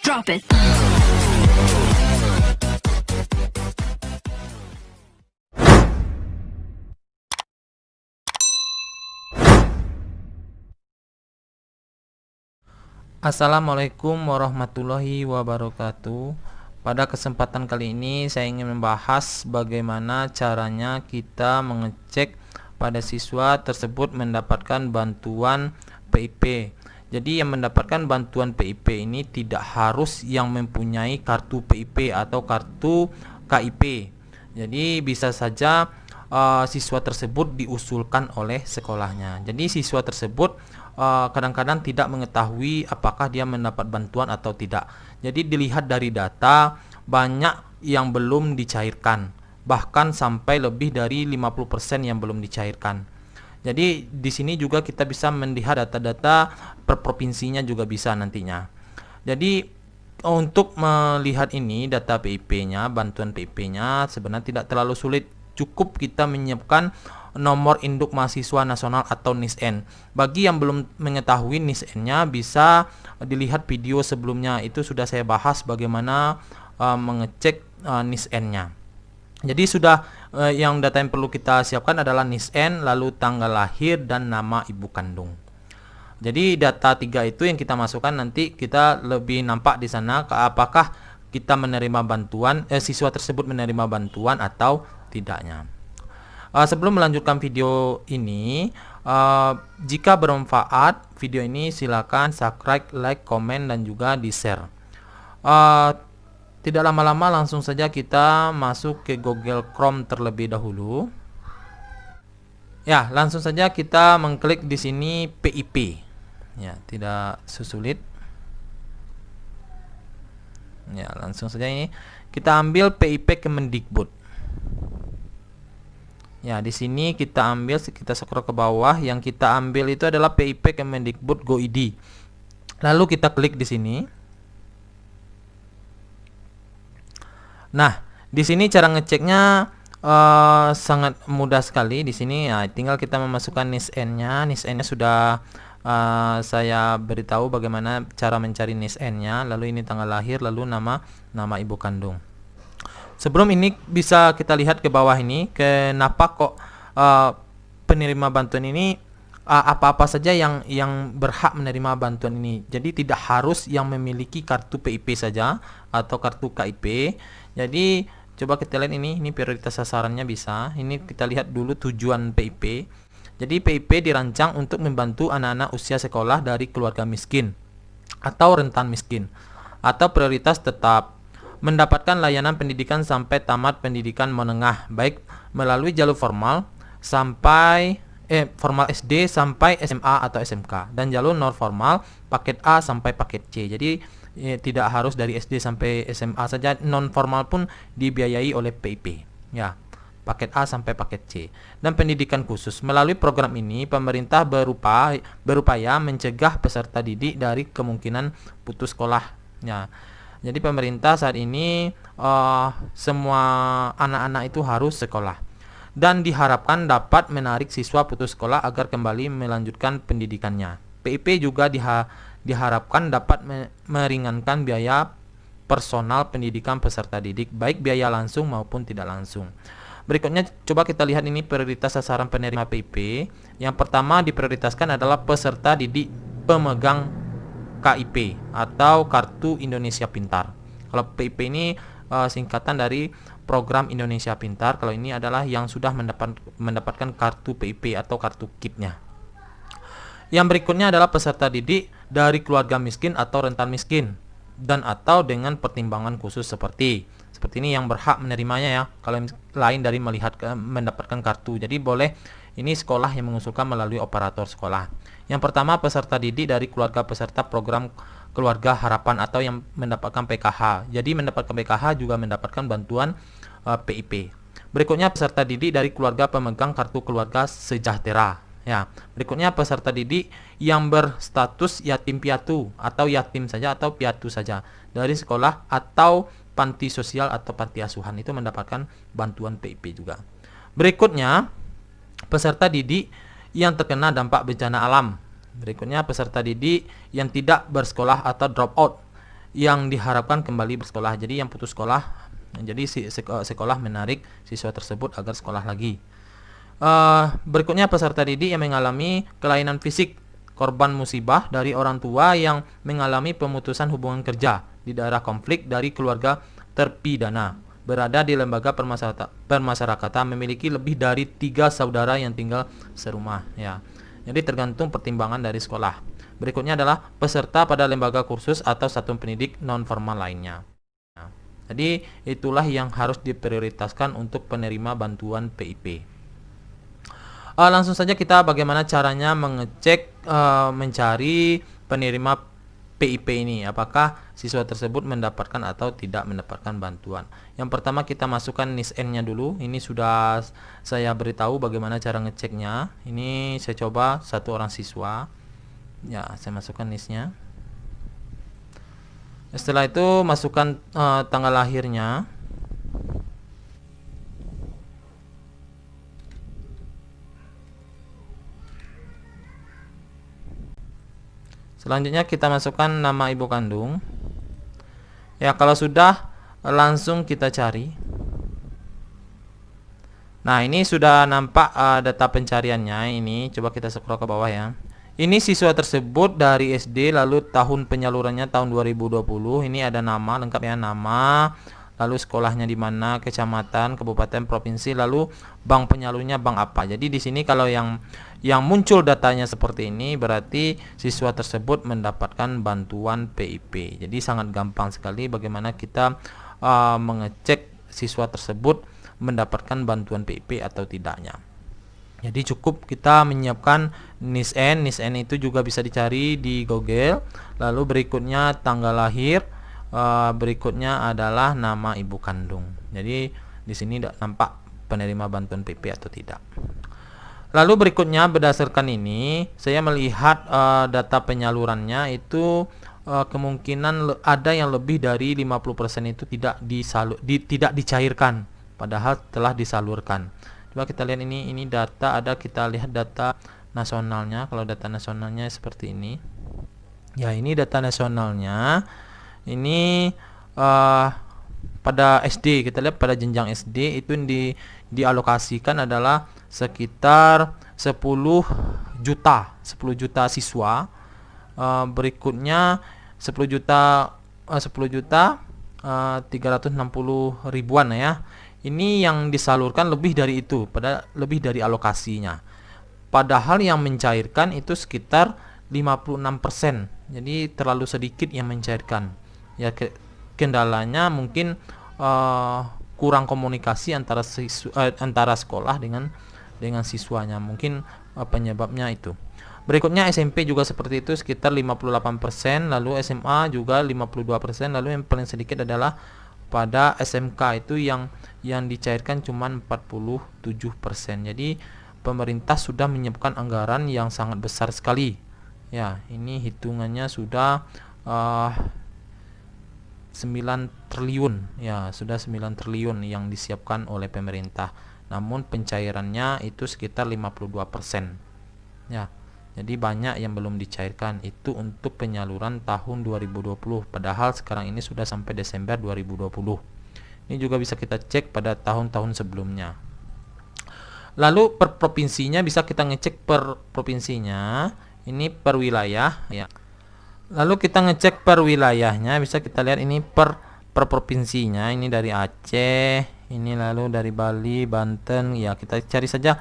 Drop it. Assalamualaikum warahmatullahi wabarakatuh. Pada kesempatan kali ini saya ingin membahas bagaimana caranya kita mengecek pada siswa tersebut mendapatkan bantuan PIP. Jadi yang mendapatkan bantuan PIP ini tidak harus yang mempunyai kartu PIP atau kartu KIP. Jadi bisa saja siswa tersebut diusulkan oleh sekolahnya. Jadi siswa tersebut kadang-kadang tidak mengetahui apakah dia mendapat bantuan atau tidak. Jadi dilihat dari data banyak yang belum dicairkan, bahkan sampai lebih dari 50% yang belum dicairkan. Jadi di sini juga kita bisa melihat data-data per provinsinya juga bisa nantinya. Jadi untuk melihat ini data PIP-nya, bantuan PIP-nya sebenarnya tidak terlalu sulit. Cukup kita menyiapkan nomor induk mahasiswa nasional atau NISN. Bagi yang belum mengetahui NISN-nya bisa dilihat video sebelumnya. Itu sudah saya bahas bagaimana mengecek NISN-nya. Jadi sudah yang data yang perlu kita siapkan adalah NISN, lalu tanggal lahir dan nama ibu kandung. Jadi data 3 itu yang kita masukkan, nanti kita lebih nampak di sana apakah kita menerima bantuan, siswa tersebut menerima bantuan atau tidaknya. Sebelum melanjutkan video ini, jika bermanfaat video ini silakan subscribe, like, komen dan juga di share. Tidak lama-lama langsung saja kita masuk ke Google Chrome terlebih dahulu. Ya, langsung saja kita mengklik di sini PIP. Ya, tidak susulit. Ya, langsung saja ini kita ambil PIP Kemendikbud. Ya, di sini kita ambil, kita scroll ke bawah, yang kita ambil itu adalah PIP Kemendikbud Go.id. Lalu kita klik di sini. Nah, di sini cara ngeceknya sangat mudah sekali. Di sini ya, tinggal kita memasukkan NISN-nya. NISN-nya sudah saya beritahu bagaimana cara mencari NISN-nya. Lalu ini tanggal lahir, lalu nama ibu kandung. Sebelum ini bisa kita lihat ke bawah ini, kenapa kok penerima bantuan ini apa-apa saja yang berhak menerima bantuan ini. Jadi tidak harus yang memiliki kartu PIP saja atau kartu KIP. Jadi coba kita lihat ini prioritas sasarannya bisa. Ini kita lihat dulu tujuan PIP. Jadi PIP dirancang untuk membantu anak-anak usia sekolah dari keluarga miskin atau rentan miskin atau prioritas tetap, mendapatkan layanan pendidikan sampai tamat pendidikan menengah baik melalui jalur formal sampai formal SD sampai SMA atau SMK, dan jalur non formal paket A sampai paket C. Jadi tidak harus dari SD sampai SMA saja, non formal pun dibiayai oleh PIP. Ya, paket A sampai paket C. Dan pendidikan khusus. Melalui program ini pemerintah berupaya mencegah peserta didik dari kemungkinan putus sekolah. Ya. Jadi pemerintah saat ini semua anak-anak itu harus sekolah, dan diharapkan dapat menarik siswa putus sekolah agar kembali melanjutkan pendidikannya. PIP juga diharapkan dapat meringankan biaya personal pendidikan peserta didik, baik biaya langsung maupun tidak langsung. Berikutnya coba kita lihat ini prioritas sasaran penerima PIP. Yang pertama diprioritaskan adalah peserta didik pemegang KIP atau Kartu Indonesia Pintar. Kalau PIP ini singkatan dari Program Indonesia Pintar. Kalau ini adalah yang sudah mendapatkan kartu PIP atau kartu KIP-nya. Yang berikutnya adalah peserta didik dari keluarga miskin atau rentan miskin dan atau dengan pertimbangan khusus seperti ini yang berhak menerimanya ya. Kalau lain dari mendapatkan kartu. Jadi boleh ini sekolah yang mengusulkan melalui operator sekolah. Yang pertama peserta didik dari keluarga peserta program Keluarga Harapan atau yang mendapatkan PKH. Jadi mendapatkan PKH juga mendapatkan bantuan PIP. Berikutnya peserta didik dari keluarga pemegang kartu keluarga sejahtera. Ya, berikutnya peserta didik yang berstatus yatim piatu atau yatim saja atau piatu saja dari sekolah atau panti sosial atau panti asuhan itu mendapatkan bantuan PIP juga. Berikutnya peserta didik yang terkena dampak bencana alam. Berikutnya peserta didik yang tidak bersekolah atau drop out. yang diharapkan kembali bersekolah. Jadi yang putus sekolah, jadi sekolah menarik siswa tersebut agar sekolah lagi. Berikutnya peserta didik yang mengalami kelainan fisik, korban musibah dari orang tua yang mengalami pemutusan hubungan kerja di daerah konflik dari keluarga terpidana, berada di lembaga permasyarakatan, memiliki lebih dari 3 saudara yang tinggal serumah, ya. Jadi tergantung pertimbangan dari sekolah. Berikutnya adalah peserta pada lembaga kursus atau satuan pendidik non formal lainnya. Nah, jadi itulah yang harus diprioritaskan untuk penerima bantuan PIP. Langsung saja kita bagaimana caranya mengecek mencari penerima PIP ini, apakah siswa tersebut mendapatkan atau tidak mendapatkan bantuan. Yang pertama kita masukkan NISN-nya dulu. Ini sudah saya beritahu bagaimana cara ngeceknya. Ini saya coba satu orang siswa. Ya, saya masukkan NIS-nya. Setelah itu masukkan tanggal lahirnya. Selanjutnya kita masukkan nama ibu kandung. Ya, kalau sudah langsung kita cari. Nah, ini sudah nampak data pencariannya. Ini coba kita scroll ke bawah ya. Ini siswa tersebut dari SD, lalu tahun penyalurannya tahun 2020. Ini ada nama lengkap ya, nama, lalu sekolahnya di mana, kecamatan, kabupaten, provinsi, lalu bank penyalurnya bank apa. Jadi di sini kalau yang muncul datanya seperti ini berarti siswa tersebut mendapatkan bantuan PIP. Jadi sangat gampang sekali bagaimana kita mengecek siswa tersebut mendapatkan bantuan PIP atau tidaknya. Jadi cukup kita menyiapkan NISN. NISN itu juga bisa dicari di Google. Lalu berikutnya tanggal lahir, berikutnya adalah nama ibu kandung. Jadi di sini nampak penerima bantuan PIP atau tidak. Lalu berikutnya berdasarkan ini saya melihat data penyalurannya itu kemungkinan ada yang lebih dari 50% itu tidak dicairkan padahal telah disalurkan. Coba kita lihat ini data, ada kita lihat data nasionalnya. Kalau data nasionalnya seperti ini. Ya, ini data nasionalnya. Ini pada SD, kita lihat pada jenjang SD itu dialokasikan adalah sekitar 10 juta siswa. Berikutnya 10 juta 360 ribuan ya. Ini yang disalurkan lebih dari itu, lebih dari alokasinya. Padahal yang mencairkan itu sekitar 56%. Jadi terlalu sedikit yang mencairkan. Ya, kendalanya mungkin kurang komunikasi antara sekolah dengan siswanya, mungkin penyebabnya itu. Berikutnya SMP juga seperti itu, sekitar 58%, lalu SMA juga 52%, lalu yang paling sedikit adalah pada SMK itu yang dicairkan cuma 47%. Jadi pemerintah sudah menyiapkan anggaran yang sangat besar sekali. Ya, ini hitungannya sudah 9 triliun ya, sudah 9 triliun yang disiapkan oleh pemerintah. Namun pencairannya itu sekitar 52%. Ya. Jadi banyak yang belum dicairkan itu untuk penyaluran tahun 2020, padahal sekarang ini sudah sampai Desember 2020. Ini juga bisa kita cek pada tahun-tahun sebelumnya. Lalu per provinsinya bisa kita ngecek per provinsinya, ini per wilayah ya. Lalu kita ngecek per wilayahnya, bisa kita lihat ini per provinsinya. Ini dari Aceh, ini lalu dari Bali, Banten ya, kita cari saja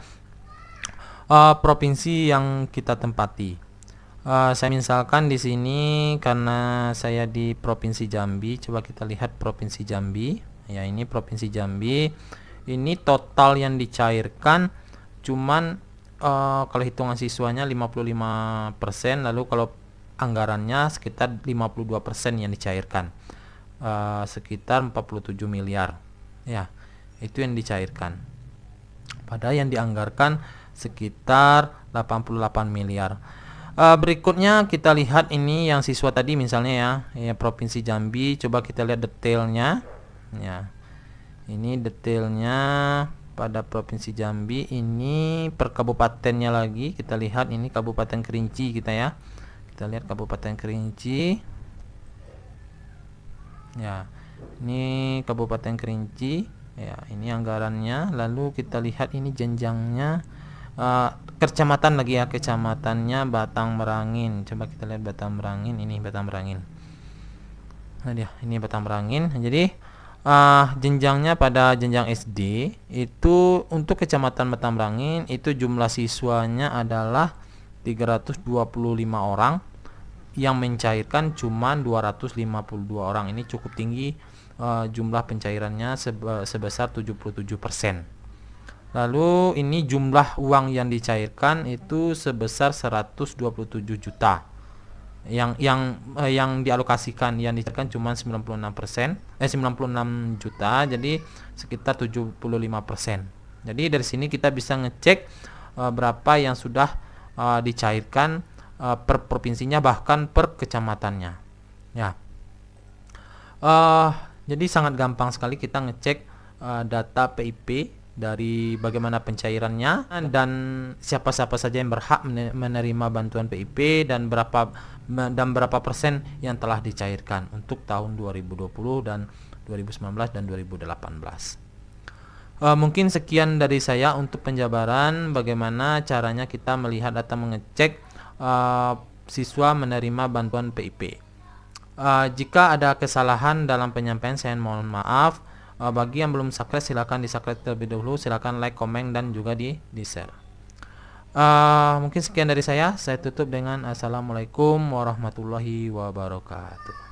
provinsi yang kita tempati. Saya misalkan di sini karena saya di Provinsi Jambi, coba kita lihat Provinsi Jambi. Ya, ini Provinsi Jambi. Ini total yang dicairkan cuman kalau hitungan siswanya 55%, lalu kalau anggarannya sekitar 52% yang dicairkan. Sekitar 47 miliar. Ya, itu yang dicairkan. Padahal yang dianggarkan sekitar 88 miliar. Berikutnya kita lihat ini yang siswa tadi misalnya ya Provinsi Jambi, coba kita lihat detailnya ya. Ini detailnya pada Provinsi Jambi, ini per kabupatennya lagi kita lihat. Ini Kabupaten Kerinci kita ya. Kita lihat Kabupaten Kerinci. Ya, ini Kabupaten Kerinci. Ya, ini anggarannya. Lalu kita lihat ini jenjangnya. Kecamatan lagi ya, kecamatannya Batang Merangin. Coba kita lihat Batang Merangin. Ini Batang Merangin. Nah dia, ini Batang Merangin. Jadi jenjangnya pada jenjang SD itu untuk Kecamatan Batang Merangin itu jumlah siswanya adalah 325 orang, yang mencairkan cuma 252 orang. Ini cukup tinggi, jumlah pencairannya sebesar 77%. Lalu ini jumlah uang yang dicairkan itu sebesar 127 juta. Yang dialokasikan, yang dicairkan cuma 96%, 96 juta, jadi sekitar 75%. Jadi dari sini kita bisa ngecek berapa yang sudah dicairkan per provinsinya, bahkan per kecamatannya. Ya, jadi sangat gampang sekali kita ngecek data PIP dari bagaimana pencairannya dan siapa-siapa saja yang berhak menerima bantuan PIP dan berapa persen yang telah dicairkan untuk tahun 2020 dan 2019 dan 2018. Mungkin sekian dari saya untuk penjabaran bagaimana caranya kita melihat atau mengecek siswa menerima bantuan PIP. Jika ada kesalahan dalam penyampaian, saya mohon maaf. Bagi yang belum subscribe, silakan di subscribe terlebih dahulu, silakan like, komen, dan juga di share. Mungkin sekian dari saya tutup dengan assalamualaikum warahmatullahi wabarakatuh.